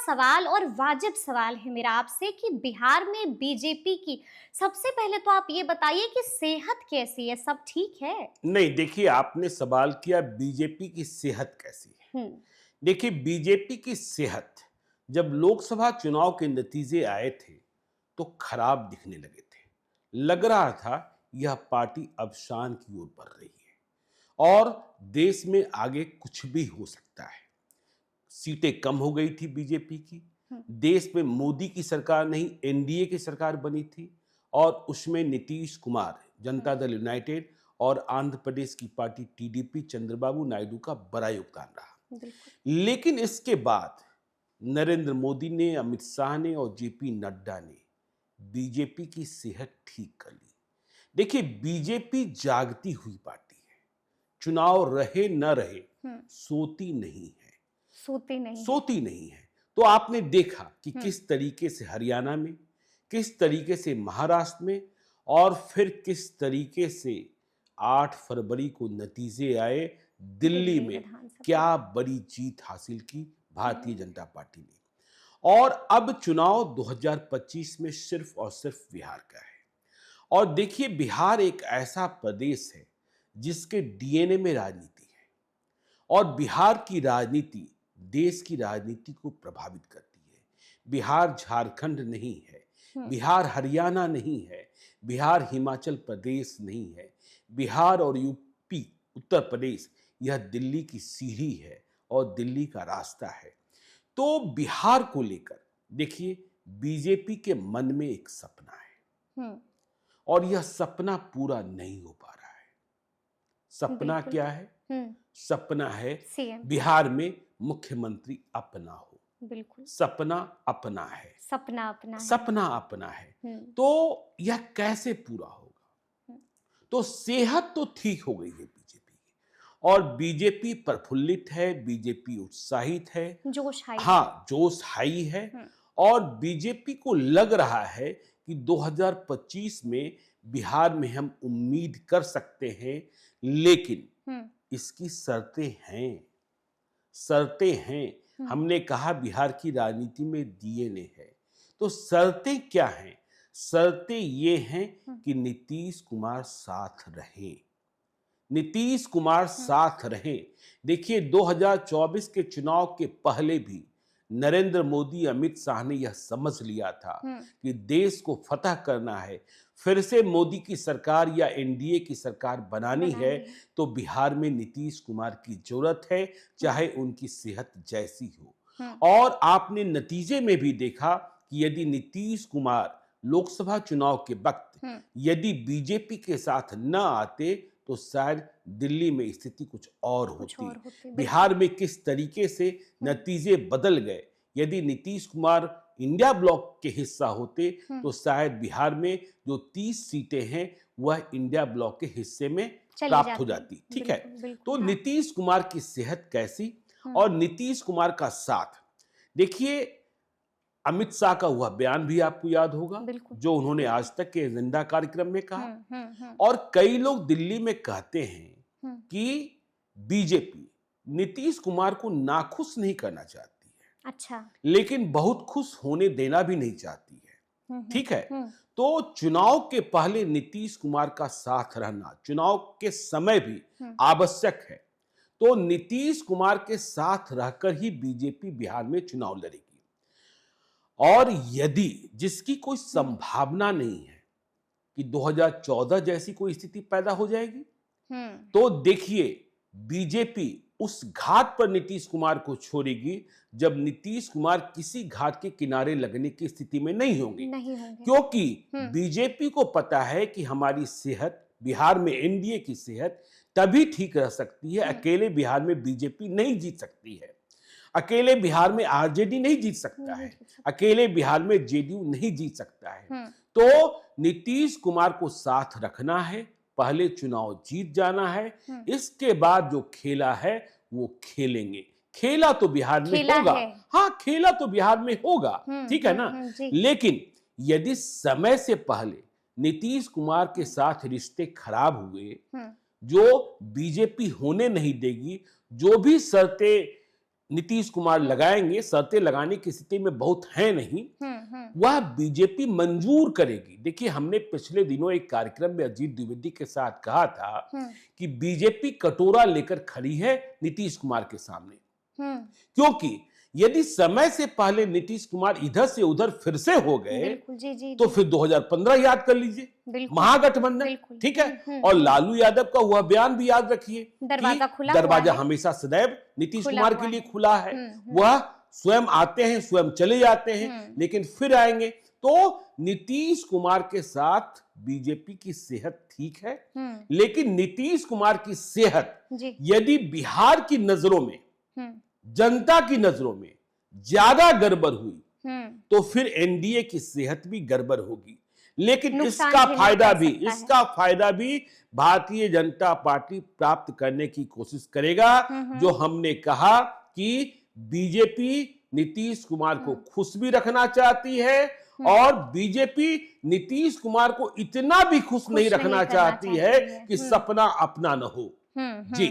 सवाल और वाजिब सवाल है मेरा आपसे कि बिहार में बीजेपी की सबसे पहले तो आप ये बताइए कि सेहत कैसी है, सब ठीक है? नहीं, देखिए आपने सवाल किया बीजेपी की सेहत कैसी है। हम्म। देखिए बीजेपी की सेहत जब लोकसभा चुनाव के नतीजे आए थे तो खराब दिखने लगे थे। लग रहा था यह पार्टी अवसान की ओर बढ़ रही है और देश में आगे कुछ भी हो सकता है। सीटें कम हो गई थी बीजेपी की। हम्म। देश में मोदी की सरकार नहीं एनडीए की सरकार बनी थी और उसमें नीतीश कुमार, जनता दल यूनाइटेड और आंध्र प्रदेश की पार्टी टीडीपी चंद्रबाबू नायडू का बड़ा योगदान रहा। बिल्कुल। लेकिन इसके बाद नरेंद्र मोदी ने, अमित शाह ने और जेपी नड्डा ने बीजेपी की सेहत ठीक कर ली। देखिए बीजेपी जागती हुई पार्टी है। चुनाव रहे न रहे हम्म। सोती नहीं है। सोते नहीं है। सोती नहीं है। तो आपने देखा कि हम्म। किस तरीके से हरियाणा में, किस तरीके से महाराष्ट्र में और फिर किस तरीके से 8 फरवरी को नतीजे आए दिल्ली में। विधानसभा। क्या बड़ी जीत हासिल की भारतीय जनता पार्टी ने। और अब चुनाव 2025 में सिर्फ और सिर्फ बिहार का है। और देखिए बिहार एक ऐसा प्रदेश है जिसके डीएनए में राजनीति है और बिहार की राजनीति देश की राजनीति को प्रभावित करती है। बिहार झारखंड नहीं है, बिहार हरियाणा नहीं है, बिहार हिमाचल प्रदेश नहीं है। बिहार और यूपी, उत्तर प्रदेश, यह दिल्ली की सीढ़ी है और दिल्ली का रास्ता है। तो बिहार को लेकर देखिए बीजेपी के मन में एक सपना है और यह सपना पूरा नहीं हो पा रहा है। सपना बिल्कुल। क्या है? सपना है सीएम। बिहार में मुख्यमंत्री अपना हो। बिल्कुल। सपना अपना है। सपना अपना है। सपना अपना है। हम्म। तो यह कैसे पूरा होगा? तो सेहत तो ठीक हो गई है बीजेपी की और बीजेपी प्रफुल्लित है, बीजेपी उत्साहित है। जोश हाई है। हाँ, जोश हाई है और बीजेपी को लग रहा है कि 2025 में बिहार में हम उम्मीद कर सकते हैं। लेकिन इसकी शर्तें हैं। शर्तें हैं। हमने कहा बिहार की राजनीति में डीएनए है। तो शर्तें क्या हैं? शर्तें ये हैं कि नीतीश कुमार साथ रहे। नीतीश कुमार साथ रहे। देखिए 2024 के चुनाव के पहले भी नरेंद्र मोदी, अमित शाह ने यह समझ लिया था कि देश को फतह करना है, फिर से मोदी की सरकार या एनडीए की सरकार बनानी है तो बिहार में नीतीश कुमार की जरूरत है, चाहे उनकी सेहत जैसी हो। और आपने नतीजे में भी देखा कि यदि नीतीश कुमार लोकसभा चुनाव के वक्त यदि बीजेपी के साथ न आते तो शायद दिल्ली में स्थिति कुछ और होती। बिहार में किस तरीके से नतीजे बदल गए। यदि नीतीश कुमार इंडिया ब्लॉक के हिस्सा होते तो शायद बिहार में जो 30 सीटें हैं वह इंडिया ब्लॉक के हिस्से में प्राप्त हो जाती। ठीक है। तो नीतीश कुमार की सेहत कैसी और नीतीश कुमार का साथ। देखिए अमित शाह का हुआ बयान भी आपको याद होगा जो उन्होंने आज तक के एजेंडा कार्यक्रम में कहा। और कई लोग दिल्ली में कहते हैं कि बीजेपी नीतीश कुमार को नाखुश नहीं करना चाहती है। अच्छा। लेकिन बहुत खुश होने देना भी नहीं चाहती है। ठीक है। तो चुनाव के पहले नीतीश कुमार का साथ रहना चुनाव के समय भी आवश्यक है। तो नीतीश कुमार के साथ रहकर ही बीजेपी बिहार में चुनाव लड़ेगी। और यदि जिसकी कोई संभावना नहीं है कि 2014 जैसी कोई स्थिति पैदा हो जाएगी तो देखिए बीजेपी उस घाट पर नीतीश कुमार को छोड़ेगी जब नीतीश कुमार किसी घाट के किनारे लगने की स्थिति में नहीं होंगे। क्योंकि बीजेपी को पता है कि हमारी सेहत बिहार में एनडीए की सेहत तभी ठीक रह सकती है। अकेले बिहार में बीजेपी नहीं जीत सकती है। अकेले बिहार में आरजेडी नहीं जीत सकता है। अकेले बिहार में जेडीयू नहीं जीत सकता है। तो नीतीश कुमार को साथ रखना है, पहले चुनाव जीत जाना है, इसके बाद जो खेला है वो खेलेंगे। खेला तो बिहार में होगा। हाँ, खेला तो बिहार में होगा। ठीक है ना। लेकिन यदि समय से पहले नीतीश कुमार के साथ रिश्ते खराब हुए जो बीजेपी होने नहीं देगी, जो भी शर्तें नीतीश कुमार लगाएंगे, शर्तें लगाने की स्थिति में बहुत है नहीं, वह बीजेपी मंजूर करेगी। देखिए, हमने पिछले दिनों एक कार्यक्रम में अजीत द्विवेदी के साथ कहा था कि बीजेपी कटोरा लेकर खड़ी है नीतीश कुमार के सामने, क्योंकि यदि समय से पहले नीतीश कुमार इधर से उधर फिर से हो गए तो फिर 2015 याद कर लीजिए, महागठबंधन, ठीक है। और लालू यादव का वह बयान भी याद रखिए, दरवाजा हमेशा सदैव नीतीश कुमार के लिए खुला है। वह स्वयं आते हैं, स्वयं चले जाते हैं, लेकिन फिर आएंगे। तो नीतीश कुमार के साथ बीजेपी की सेहत ठीक है, लेकिन नीतीश कुमार की सेहत यदि बिहार की नजरों में, जनता की नजरों में ज्यादा गड़बड़ हुई तो फिर एनडीए की सेहत भी गड़बड़ होगी। लेकिन इसका फायदा भी भारतीय जनता पार्टी प्राप्त करने की कोशिश करेगा। जो हमने कहा कि बीजेपी नीतीश कुमार को खुश भी रखना चाहती है और बीजेपी नीतीश कुमार को इतना भी खुश नहीं रखना चाहती है कि सपना अपना न हो। जी।